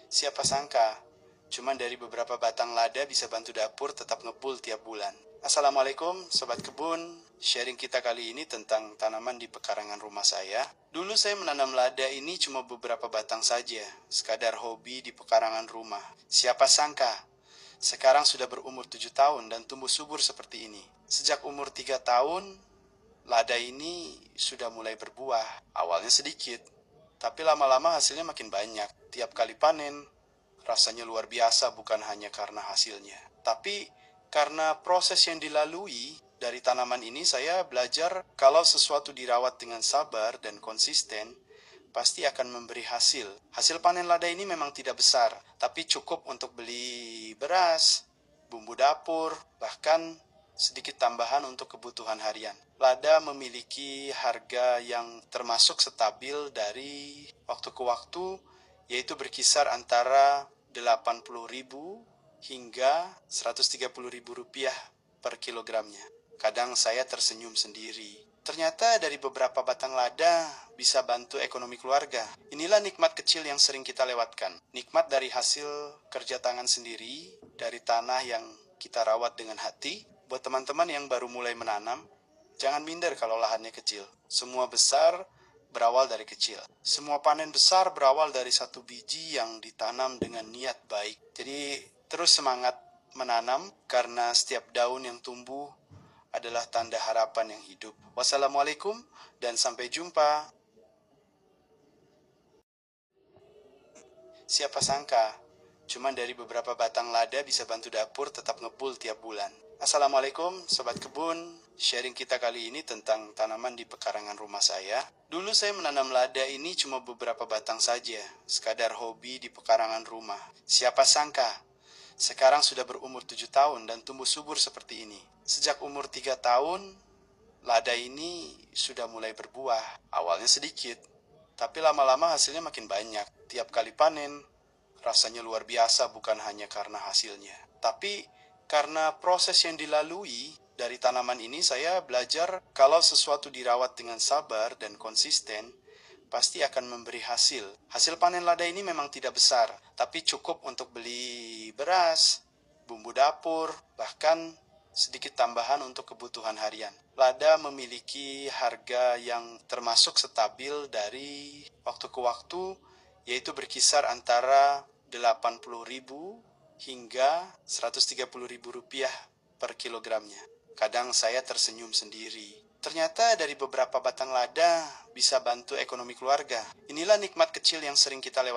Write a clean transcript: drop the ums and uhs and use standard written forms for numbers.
Siapa sangka, cuman dari beberapa batang lada bisa bantu dapur tetap ngebul tiap bulan. Assalamualaikum Sobat Kebun, sharing kita kali ini tentang tanaman di pekarangan rumah saya. Dulu saya menanam lada ini cuma beberapa batang saja, sekadar hobi di pekarangan rumah. Siapa sangka, sekarang sudah berumur 7 tahun dan tumbuh subur seperti ini. Sejak umur 3 tahun, lada ini sudah mulai berbuah. Awalnya sedikit, tapi lama-lama hasilnya makin banyak. Tiap kali panen, rasanya luar biasa bukan hanya karena hasilnya, tapi karena proses yang dilalui. Dari tanaman ini saya belajar kalau sesuatu dirawat dengan sabar dan konsisten, pasti akan memberi hasil. Hasil panen lada ini memang tidak besar, tapi cukup untuk beli beras, bumbu dapur, bahkan sedikit tambahan untuk kebutuhan harian. Lada memiliki harga yang termasuk stabil dari waktu ke waktu, yaitu berkisar antara 80.000 hingga 130.000 rupiah per kilogramnya. Kadang saya tersenyum sendiri. Ternyata dari beberapa batang lada bisa bantu ekonomi keluarga. Inilah nikmat kecil yang sering kita lewatkan. Nikmat dari hasil kerja tangan sendiri, dari tanah yang kita rawat dengan hati. Buat teman-teman yang baru mulai menanam, jangan minder kalau lahannya kecil. Semua besar berawal dari kecil. Semua panen besar berawal dari satu biji yang ditanam dengan niat baik. Jadi terus semangat menanam karena setiap daun yang tumbuh adalah tanda harapan yang hidup. Wassalamualaikum dan sampai jumpa. Siapa sangka, cuman dari beberapa batang lada bisa bantu dapur tetap ngebul tiap bulan. Assalamualaikum Sobat Kebun, sharing kita kali ini tentang tanaman di pekarangan rumah saya. Dulu saya menanam lada ini cuma beberapa batang saja, sekadar hobi di pekarangan rumah. Siapa sangka, sekarang sudah berumur 7 tahun dan tumbuh subur seperti ini. Sejak umur 3 tahun, lada ini sudah mulai berbuah. Awalnya sedikit, tapi lama-lama hasilnya makin banyak. Tiap kali panen, rasanya luar biasa bukan hanya karena hasilnya, tapi karena proses yang dilalui. Dari tanaman ini saya belajar kalau sesuatu dirawat dengan sabar dan konsisten, pasti akan memberi hasil. Hasil panen lada ini memang tidak besar, tapi cukup untuk beli beras, bumbu dapur, bahkan sedikit tambahan untuk kebutuhan harian. Lada memiliki harga yang termasuk stabil dari waktu ke waktu, yaitu berkisar antara 80.000 hingga 130.000 rupiah per kilogramnya. Kadang saya tersenyum sendiri. Ternyata dari beberapa batang lada bisa bantu ekonomi keluarga. Inilah nikmat kecil yang sering kita lewati.